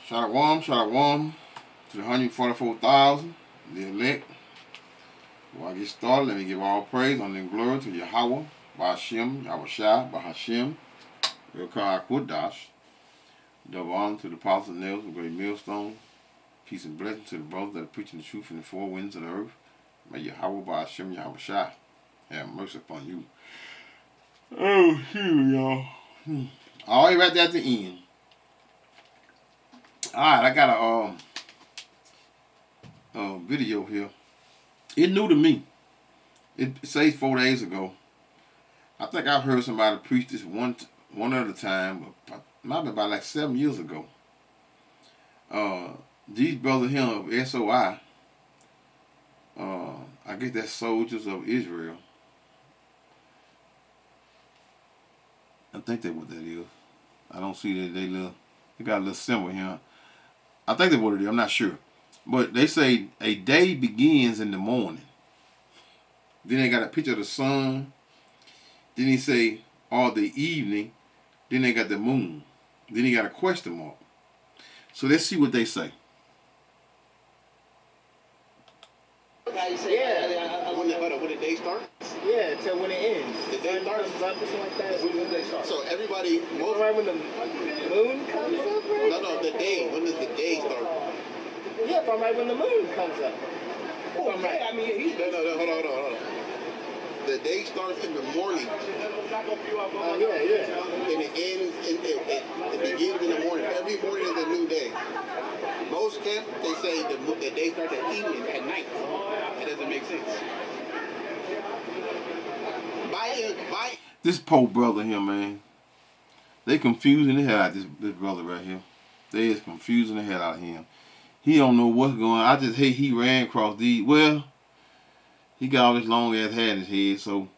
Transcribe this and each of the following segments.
Shalom to the 144,000, the elect. Before I get started, let me give all praise, honor, and glory to Yahweh, Ba'ashem, Yahushua, Bahashem, Elkai Kudash. Double honor to the apostles and nails of great millstone. Peace and blessing to the brothers that are preaching the truth in the four winds of the earth. May Yahweh, Ba'ashem, Yahushua have mercy upon you. Oh, here y'all. All right, right there at the end. Alright, I got a video here. It's new to me. It says 4 days ago. I think I've heard somebody preach this one other time, but might be about like 7 years ago. These brothers here of S.O.I, I guess that's soldiers of Israel. I think that's what that is. I don't see that they got a little symbol here. I think that's what it is. I'm not sure. But they say a day begins in the morning. Then they got a picture of the sun. Then they say, or the evening. Then they got the moon. Then they got a question mark. So let's see what they say. Yeah. When the day starts? Yeah, until when it ends. The day starts? Something like that. When the day starts. So everybody... Right when the moon comes up, right? No, the day. When does the day start? Yeah, from right when the moon comes up. Oh, right. I mean, hold on. The day starts in the morning. Yeah. And it ends, it begins in the morning. Every morning is a new day. Most camps, they say the day starts at evening, at night. That doesn't make sense. This poor brother here, man. They confusing the hell out of this brother right here. They is confusing the hell out of him. He don't know what's going on. I just hate he ran across these. Well, he got all this long ass hair in his head, so.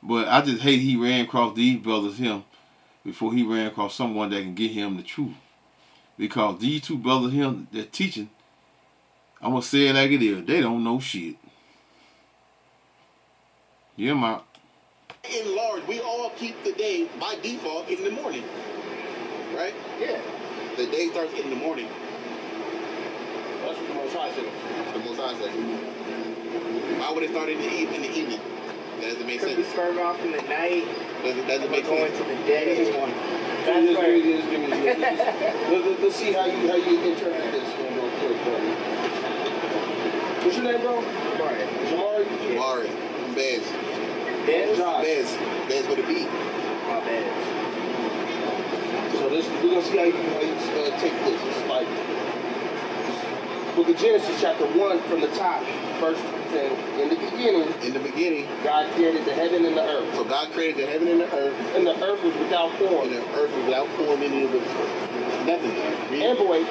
But I just hate he ran across these brothers here before he ran across someone that can get him the truth. Because these two brothers here, they're teaching. I'm going to say it like it is. They don't know shit. Yeah, man. In large, we all keep the day by default in the morning. Right? Yeah. The day starts in the morning. That's what the Most High said. The Most High said. Why would it start in the evening? That doesn't make sense. Could we start off in the night? Doesn't make going sense. to the day. That's right. Let's see how you interpret this one real quick, bro. What's your name, bro? Jamari. Bez. Bez with a B. My bad. So we're gonna see how you take this. It's like Book of Genesis, chapter 1, from the top. First, in the beginning, God created the heaven and the earth. So God created the heaven and the earth. And the earth was without form. And the earth was without form, meaning it was nothing. And void,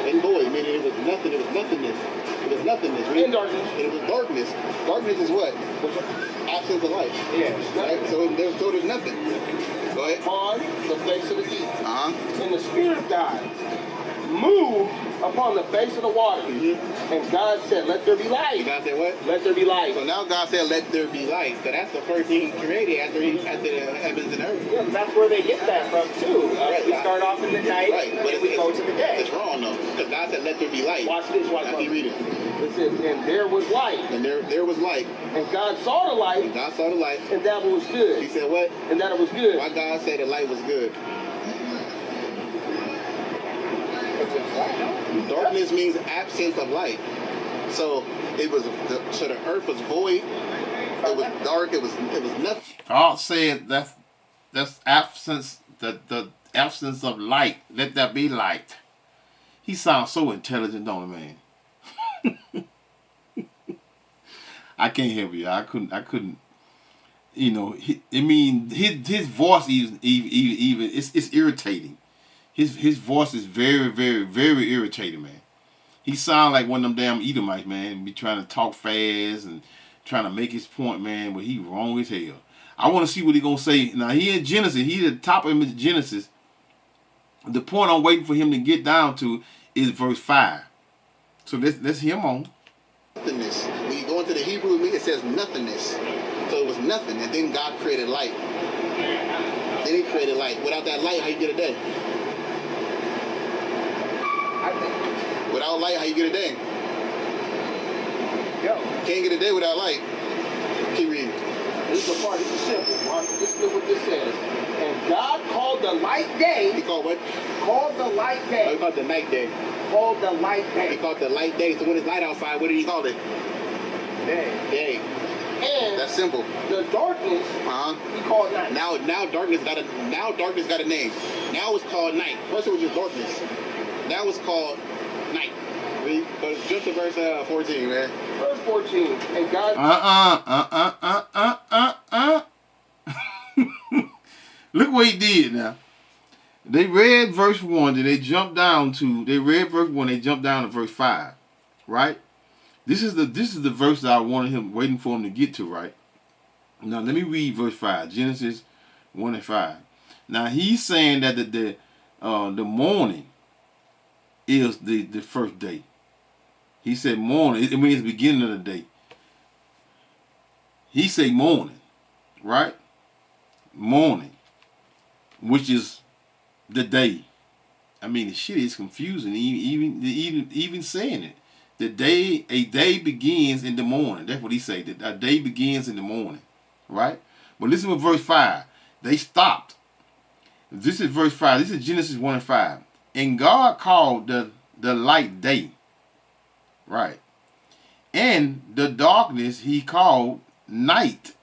meaning it was nothing. It was nothingness. It was nothingness. And darkness. And it was darkness. Darkness is what? Absence of light. Yeah. Right? So there's nothing. Go ahead. On the face of the deep. And the Spirit of God moved upon the face of the water. Mm-hmm. And God said, let there be light. And God said what? Let there be light. So now God said, let there be light. So that's the first thing he created after the heavens and earth. Yeah, that's where they get that from, too. Right. We start off in the night, but and we go to the day. It's wrong, though. Because God said, let there be light. Watch this. Now keep reading. It says, and there was light. And there was light. And God saw the light. And God saw the light. And that was good. He said what? And that it was good. Why God said the light was good? Darkness means absence of light. So the earth was void. It was dark. It was nothing. God said that's absence, the absence of light. Let there be light. He sounds so intelligent, don't he, man? I can't help you. I couldn't. You know, his voice even it's irritating. His voice is very, very, very irritating, man. He sounds like one of them damn Edomites, man. Be trying to talk fast and trying to make his point, man, but he wrong as hell. I want to see what he gonna say. Now he in Genesis. He at the top of Genesis. The point I'm waiting for him to get down to is verse 5. So let's hear him on. Nothingness. When you go into the Hebrew, it says nothingness. So it was nothing, and then God created light. Then he created light. Without that light, how you get a day? Without light, how you get a day? Yo, Can't get a day without light. Keep reading. this is the part. This is simple. Mark, listen to what this says. And God called the light He day. called what? Called the light Oh, he day. called the night day. Called the light He day. called the light day. So when it's light outside, what did he call it? Day. Day. And That's simple. the darkness he called night. Now darkness got a name. Now it's called night. First it was just darkness. Now it's called night. Read. But just to verse 14, man. Verse 14. And God. Look what he did now. They read verse 1, then they jumped down to, they read verse 1, they jumped down to verse 5. Right? This is the verse that I wanted him, waiting for him to get to, right? Now let me read verse 5. Genesis 1 and 5. Now he's saying that the morning is the first day. He said morning, it means the beginning of the day. He said morning, right? Morning, which is the day. I mean, the shit is confusing, even saying it. A day begins in the morning. That's what he said. A day begins in the morning, right? But listen to verse 5. They stopped. This is verse 5. This is Genesis 1 and 5. And God called the light day, right? And the darkness he called night.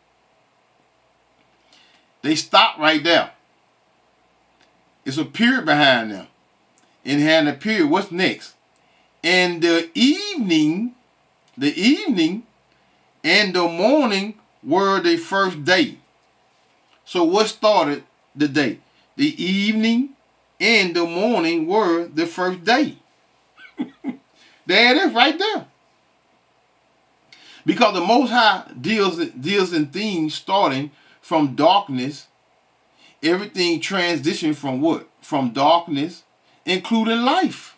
They stopped right there. It's a period behind them. And had a period. What's next? And the evening and the morning were the first day. So what started the day? The evening and the morning were the first day. There it is right there. Because the Most High deals in things starting from darkness. Everything transitioned from what? From darkness, including life.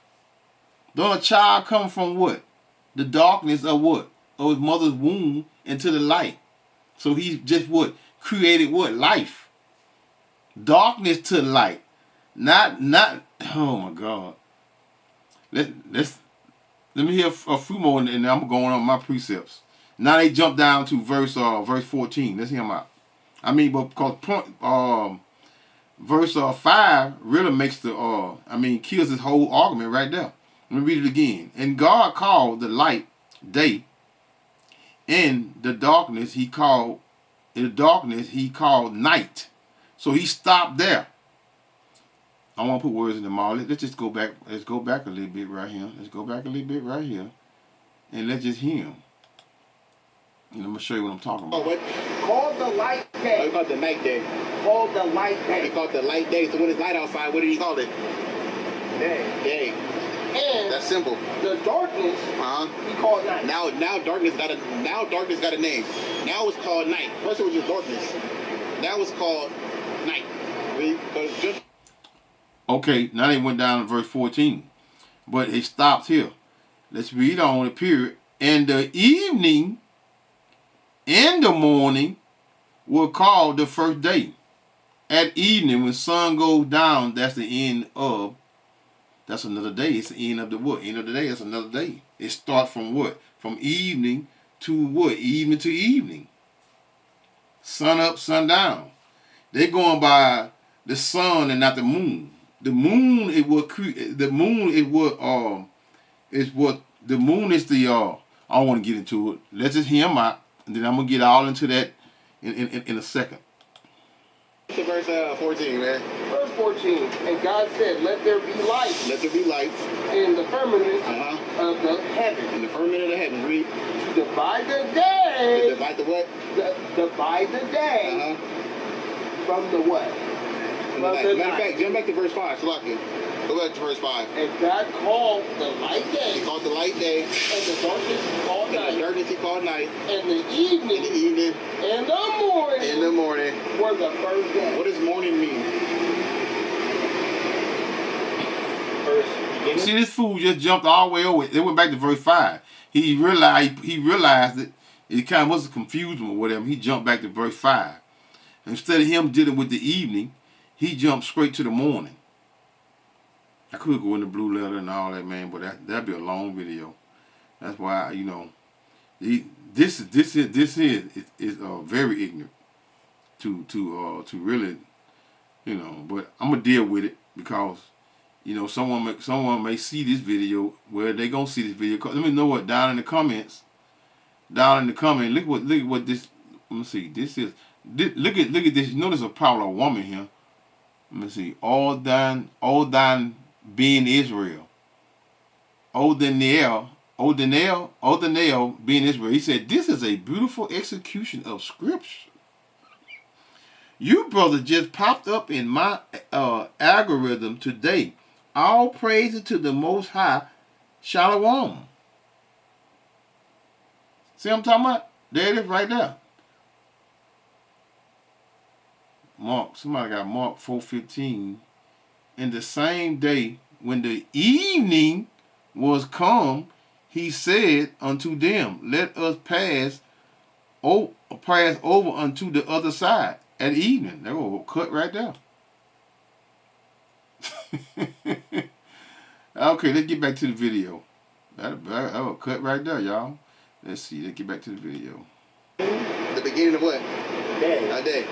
Don't a child come from what? The darkness of what? Of his mother's womb into the light. So he just what? Created what? Life. Darkness to light. Not oh my God. Let me hear a few more and I'm going on my precepts. Now they jump down to verse 14. Let's hear them out. I mean, but because verse 5 really makes kills this whole argument right there. Let me read it again. And God called the light day, and the darkness he called night. So he stopped there. I want to put words in the mouth. Let's just go back. Let's go back a little bit right here. Let's go back a little bit right here, and let's just hear him. And I'm gonna show you what I'm talking about. Oh, what? Called the light Oh, day. he called the night day. Called the light He day. called the light day. So when it's light outside, what did he call it? Day. Day. And That's simple. the darkness he called night. Now darkness got a name. Now it's called night. First it was just darkness. Now it's called night. Read. Okay, now they went down to verse 14, but it stops here. Let's read on the period. And the evening and the morning were called the first day. At evening, when sun goes down, that's the end of. That's another day. It's the end of the what? End of the day. That's another day. It starts from what? From evening to what? Evening to evening. Sun up, sun down. They're going by the sun and not the moon. The moon is what the moon is the I don't want to get into it. Let's just hear him out, and then I'm gonna get all into that in a second. To verse 14, man. Verse 14. And God said, let there be light. Let there be light In the firmament of the heaven. in the firmament of the heavens. Read. To divide the day. To divide the what? Divide the day from the what? From the Matter of night. fact, jump back to verse 5. Salakia. Go back to verse 5. And God called the light day. He called the light day. And the darkness he called And the night. darkness he called night. And the In the evening evening. and the morning. In the morning. Were the first day. What does morning mean? First beginning. See, this fool just jumped all the way over. They went back to verse 5. He realized that it kind of was confusing or whatever. He jumped back to verse 5. Instead of him dealing with the evening, he jumped straight to the morning. I could go in the blue letter and all that, man, but that'd be a long video. That's why, you know, this is very ignorant to really, you know. But I'm gonna deal with it because, you know, someone may see this video where they gonna see this video. Let me know what down in the comments. Down in the comment, look at what this. Let me see. This is. Look at this. You know, there's a powerful woman here. Let me see. All thine being Israel. Odenel being Israel. He said, this is a beautiful execution of scripture. You, brother, just popped up in my algorithm today. All praise to the Most High. Shalom. See what I'm talking about? There it is right there. Mark. Somebody got Mark 4:15. In the same day, when the evening was come, he said unto them, let us pass over unto the other side at evening. They were cut right there. Okay, let's get back to the video. That was cut right there, y'all. Let's see. Let's get back to the video. The beginning of what? Day. A day.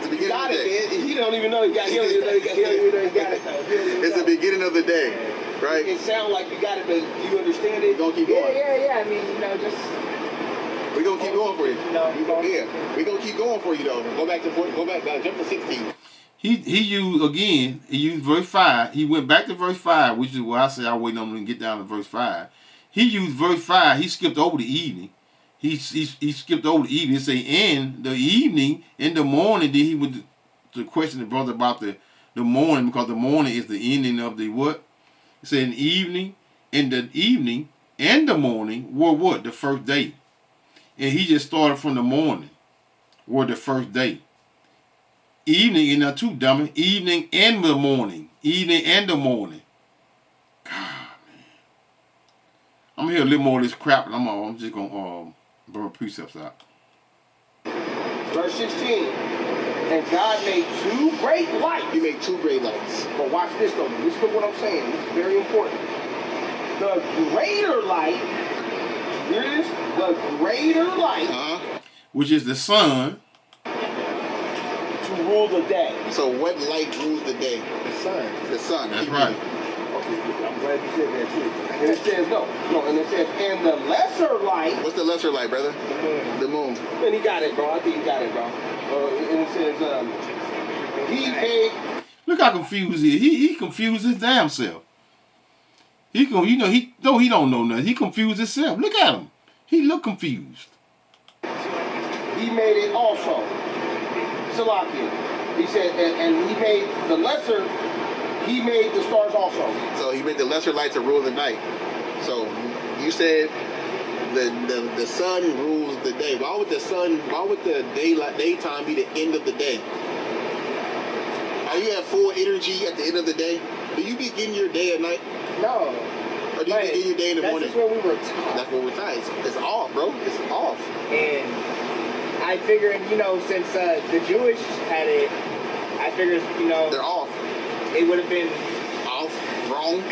The beginning of the day. He don't even know he got it. He don't even know he got it though. It's the beginning of the day, right? It sounds like you got it, but do you understand it? We're gonna keep going. Yeah. I mean, you know, just. We're gonna keep going for you. No. We're gonna keep going for you though. Jump to 16. He used verse 5. He went back to verse 5, which is why I said I waiting on him to get down to verse 5. He used verse 5. He skipped over the evening. He skipped over the evening. He said, in the evening, in the morning, then he would to question the brother about the morning, because the morning is the ending of the what? He said in the evening and the morning were what? The first day. And he just started from the morning were the first day. Evening, and now too, dummy. Evening and the morning. Evening and the morning. God, man. I'm gonna hear a little more of this crap, and I'm just gonna burn precepts out. Verse 16. And God made two great lights. He made two great lights. But watch this though. Listen to what I'm saying. This is very important. The greater light. Hear this? The greater light. Which is the sun. To rule the day. So what light rules the day? The sun. The sun. That's right. Okay, I'm glad you said that too. And it says no, and it says, and the lesser light. What's the lesser light, brother? The moon. And he got it, bro. I think he got it, bro. And it says, he made. Look how confused he is. He confused his damn self. He don't know nothing. He confused himself. Look at him. He look confused. He made it also. Salakia. He said, and he made the lesser. He made the stars also. So he made the lesser light to rule the night. So you said the sun rules the day. Why would the daytime be the end of the day? Are you at full energy at the end of the day? Do you begin your day at night? No. Or do you begin your day in the morning? That's just what we were taught. That's what we're taught. It's off, bro. It's off. And I figured, since the Jewish had it, I figured, they're off. It would have been off, wrong.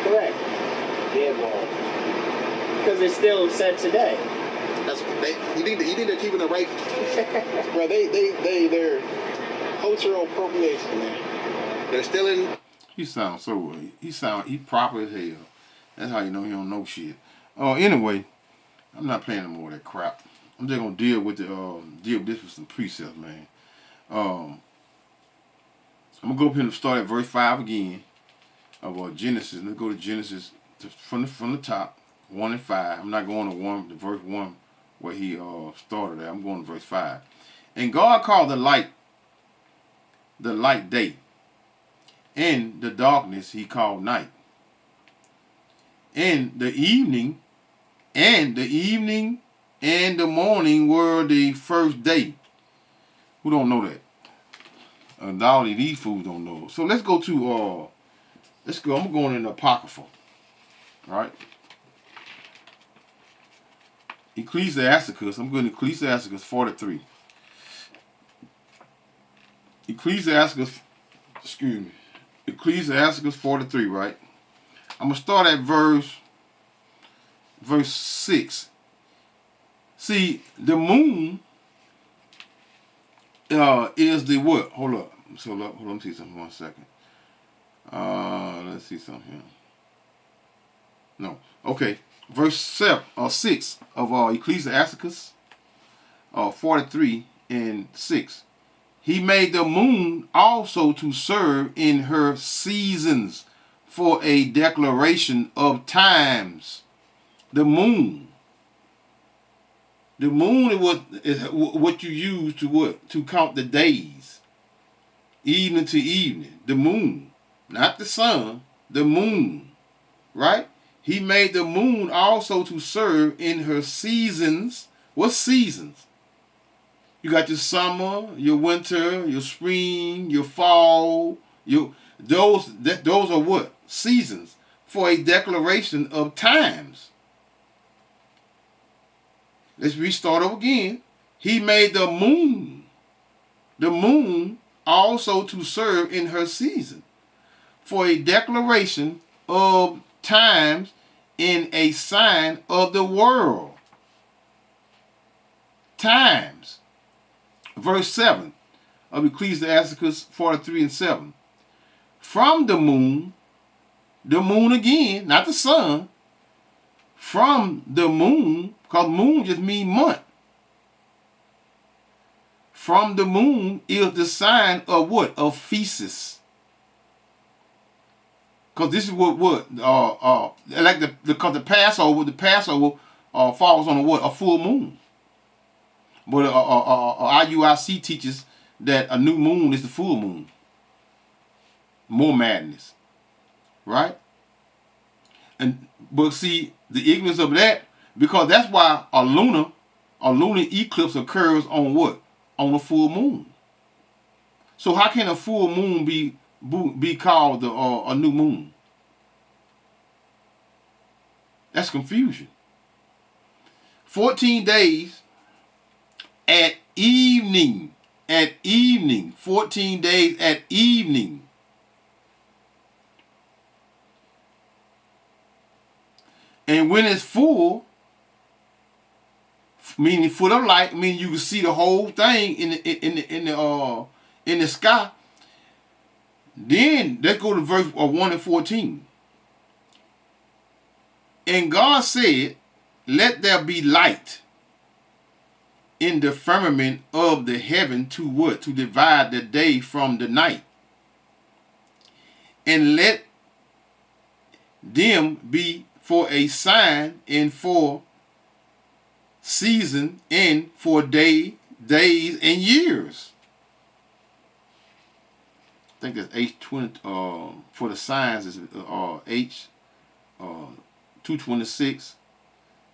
Correct. Dead wrong. Because it's still said today. That's you think they're keeping it right, bro. They're cultural appropriation, man. They're stealing. He proper as hell. That's how you know he don't know shit. Anyway, I'm not playing no more of that crap. I'm just gonna deal with this with some precepts, man. I'm gonna go up here and start at verse 5 again of Genesis. Let's go to Genesis from the top, 1 and 5. I'm not going to verse 1 where he started at. I'm going to verse 5. And God called the light day, and the darkness he called night. And the evening and the morning were the first day. Who don't know that? Undoubtedly, these fools don't know. So let's go to I'm going in the Apocrypha. All right. Ecclesiasticus. I'm going to Ecclesiasticus 43. Ecclesiasticus. Excuse me. Ecclesiasticus 43, right? I'm gonna start at verse 6. See, the moon is the what? Hold up. So hold on, let me see something 1 second. Let's see something here. No. Okay. Verse 6 of Ecclesiasticus 43 and 6. He made the moon also to serve in her seasons for a declaration of times. The moon. The moon is what you use to what? To count the days. Evening to evening. The moon. Not the sun. The moon. Right? He made the moon also to serve in her seasons. What seasons? You got your summer, your winter, your spring, your fall. Those are what? Seasons. For a declaration of times. Let's restart over again. He made the moon also to serve in her season, for a declaration of times in a sign of the world. Times. Verse 7 of Ecclesiasticus 43 and 7. From the moon again, not the sun, from the moon, because moon just means month. From the moon is the sign of what? Of feasts. Because this is because the Passover falls on a full moon. But IUIC teaches that a new moon is the full moon. More madness. Right? But see, the ignorance of that, because that's why a lunar eclipse occurs on what? On a full moon. So how can a full moon be called a new moon? That's confusion. 14 days at evening. 14 days at evening. And when it's full, meaning full of light, meaning you can see the whole thing in the sky. Then let's go to verse 1 and 14. And God said, "Let there be light in the firmament of the heaven to what? To divide the day from the night. And let them be for a sign and for season and for days and years." I think that's H20 for the signs is H 226,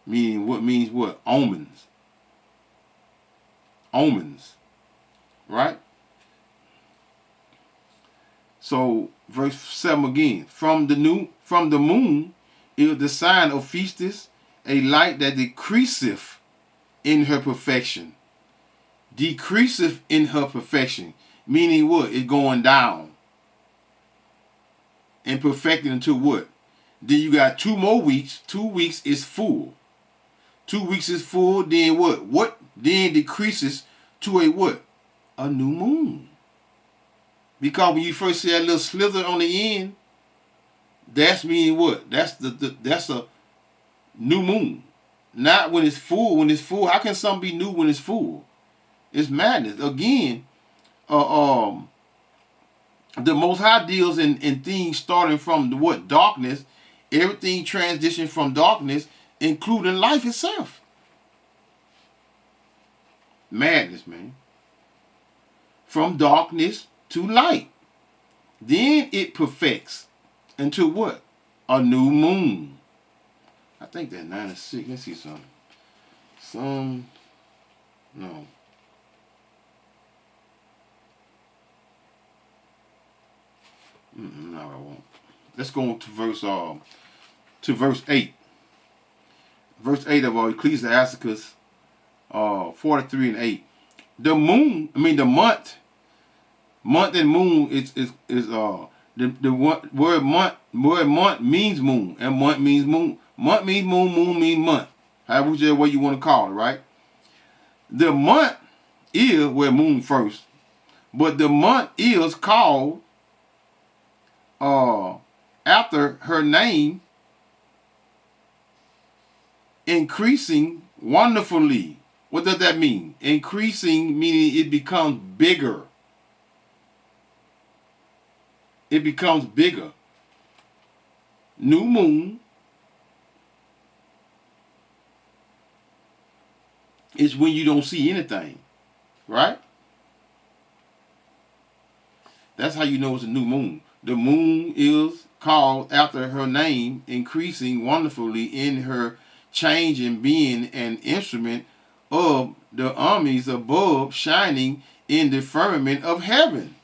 meaning what? Omens. Omens. Right? So verse 7 again. From the moon is the sign of feastus, a light that decreaseth in her perfection. Decreaseth in her perfection. Meaning what? It's going down. And perfected into what? Then you got 2 more weeks. 2 weeks is full. 2 weeks is full. Then what? What then decreases to a what? A new moon. Because when you first see that little slither on the end, that's meaning what? That's a new moon. Not when it's full. When it's full, how can something be new when it's full? It's madness. Again, the Most High deals in things starting from the what? Darkness. Everything transitions from darkness, including life itself. Madness, man. From darkness to light. Then it perfects into what? A new moon. I think that's 96. Let's see something. No. No, I won't. Let's go to verse 8. Verse 8 of Ecclesiasticus 43 and 8. The month and moon is The word month means moon, and month means moon. Month means moon, moon means month. However way you want to call it, right? The month is where moon first, but the month is called after her name, increasing wonderfully. What does that mean? Increasing meaning it becomes bigger. It becomes bigger. New moon is when you don't see anything, right? That's how you know it's a new moon. The moon is called after her name, increasing wonderfully in her change and being an instrument of the armies above, shining in the firmament of heaven.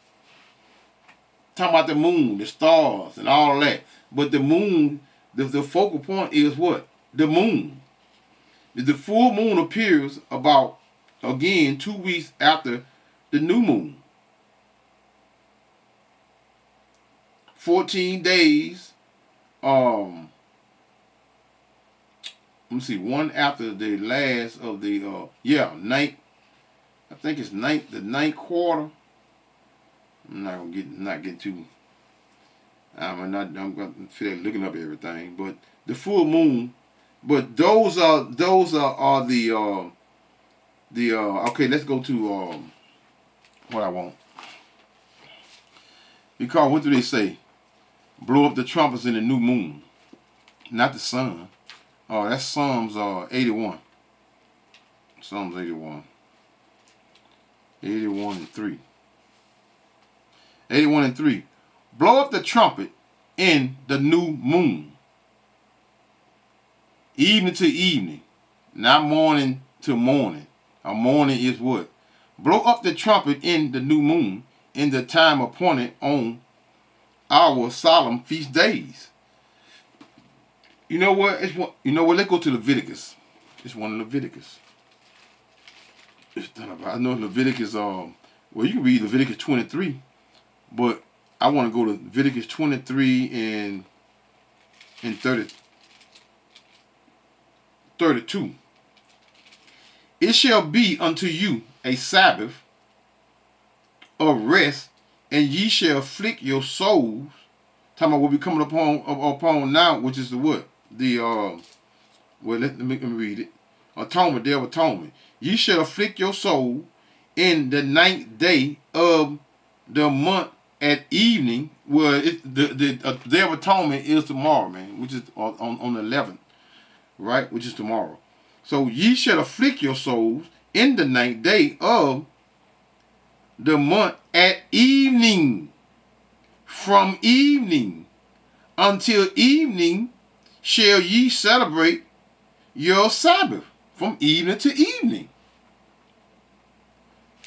Talking about the moon, the stars, and all that. But the moon, the focal point is what? The moon. The full moon appears about, again, 2 weeks after the new moon. 14 days, let me see, one after the last of the, ninth, I think it's the ninth quarter. I'm not getting too, I'm going to feel like looking up everything, but the full moon, but those are the, okay, let's go to, what I want. Because what do they say? Blow up the trumpets in the new moon, not the sun. That's Psalms 81. Psalms 81. 81 and 3. 81 and 3. Blow up the trumpet in the new moon. Evening to evening, not morning to morning. A morning is what? Blow up the trumpet in the new moon in the time appointed on our solemn feast days. You know what? Let's go to Leviticus. It's one of Leviticus. I know Leviticus. Well, you can read Leviticus 23, but I want to go to Leviticus 23 and 32. It shall be unto you a Sabbath of rest, and ye shall afflict your souls. Talking about what we coming upon now, which is the what? The let me read it. Atonement, day of atonement. Ye shall afflict your soul in the 9th day of the month at evening. Well, the day of atonement is tomorrow, man, which is on the 11th, right? Which is tomorrow. So ye shall afflict your souls in the 9th day of the month at evening. From evening until evening shall ye celebrate your Sabbath. From evening to evening.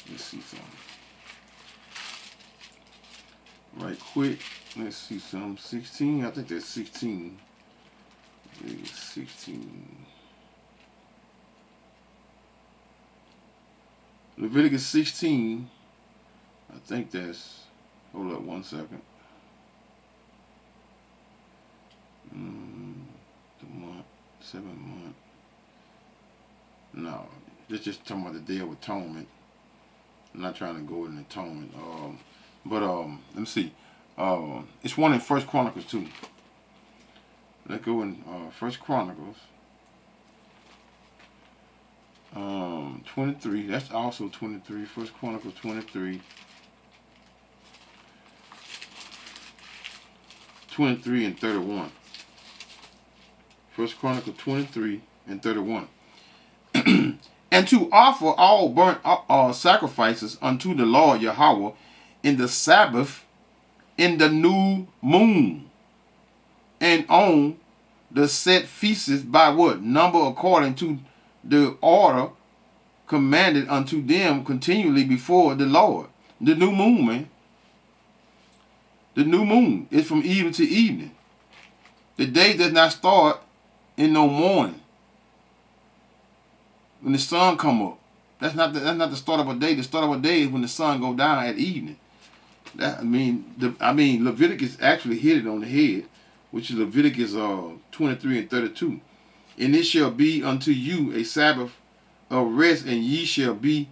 Let's see something. Right quick. Let's see some 16. I think that's 16. 16. Leviticus 16. I think that's, hold up 1 second. The month, 7 month. No, it's just talking about the Day of Atonement. I'm not trying to go in atonement. But let me see. It's one in First Chronicles too. Let's go in First Chronicles. 23. That's also 23. First Chronicles 23. 23 and 31. First Chronicles 23 and 31. And to offer all burnt sacrifices unto the Lord Yahweh in the Sabbath, in the new moon, and on the set feasts by what? Number according to the order commanded unto them continually before the Lord. The new moon, man. The new moon is from evening to evening. The day does not start in no morning. When the sun come up. That's not the start of a day. The start of a day is when the sun go down at evening. That Leviticus actually hit it on the head, which is Leviticus 23 and 32. And it shall be unto you a Sabbath of rest, and ye shall be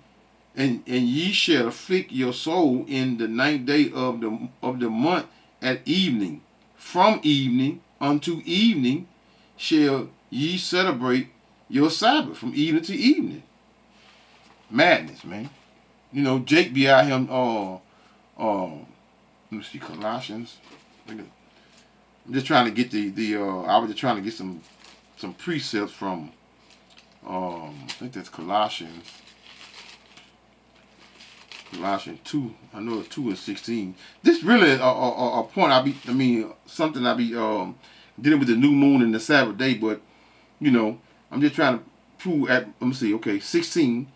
and ye shall afflict your soul in the ninth day of the month at evening. From evening unto evening shall ye celebrate your Sabbath, from evening to evening. Madness, man. You know, Jake be out here let me see, Colossians. I'm just trying to get I was just trying to get some precepts from I think that's Colossians 2. I know it's 2 and 16. This really a point something I be dealing with the new moon and the Sabbath day, but you know, I'm just trying to prove at, let me see, okay, 16,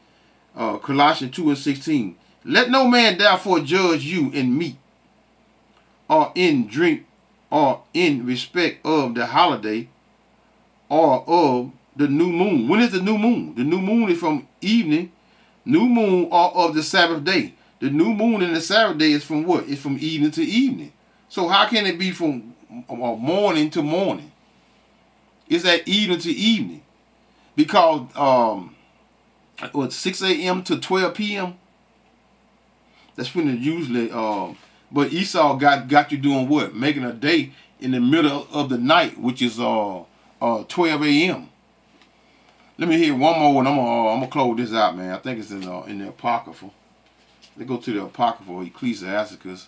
Colossians 2 and 16. Let no man therefore judge you in meat, or in drink, or in respect of the holiday, or of the new moon. When is the new moon? The new moon is from evening, new moon, or of the Sabbath day. The new moon and the Sabbath day is from what? It's from evening to evening. So how can it be from morning to morning? It's at evening to evening. Because 6 a.m. to 12 p.m. That's when it usually but Esau got you doing what? Making a day in the middle of the night, which is 12 a.m. Let me hear one more, and I'm gonna close this out, man. I think it's in the Apocrypha. Let's go to the Apocrypha, Ecclesiasticus.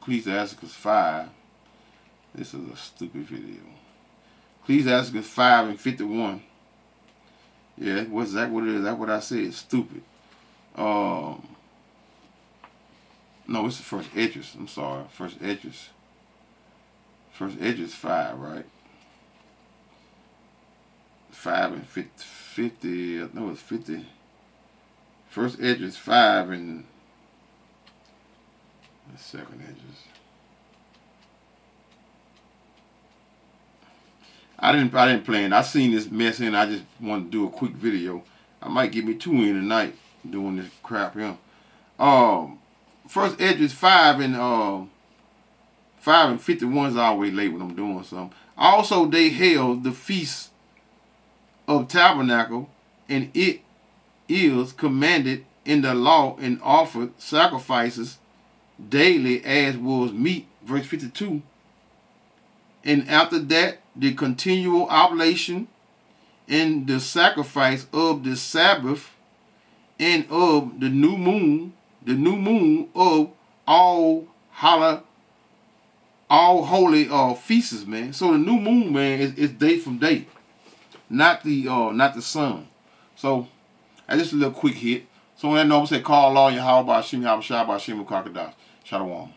Ecclesiasticus 5. This is a stupid video. Ecclesiasticus 5 and 51. Yeah, what's that? What it is? That's what I said. Stupid. No, it's the first Esdras. I'm sorry. First Esdras. First Esdras 5, right? 5 and 50. I know it's 50. First Esdras 5 and the second Esdras. I didn't plan. I seen this mess and I just wanted to do a quick video. I might give me 2 in tonight doing this crap here. First Esdras 5 and 51 is always late when I'm doing something. Also, they held the feast of tabernacle, and it is commanded in the law, and offered sacrifices daily as was meet. Verse 52. And after that, the continual oblation and the sacrifice of the Sabbath and of the new moon of all holy feasts, man. So the new moon, man, is day from day, not the sun. So that's just a little quick hit. So on that note, I'm say call law, Yahweh, Bashim, Yahweh, Shah, Bashim, Crocodile. Shalom.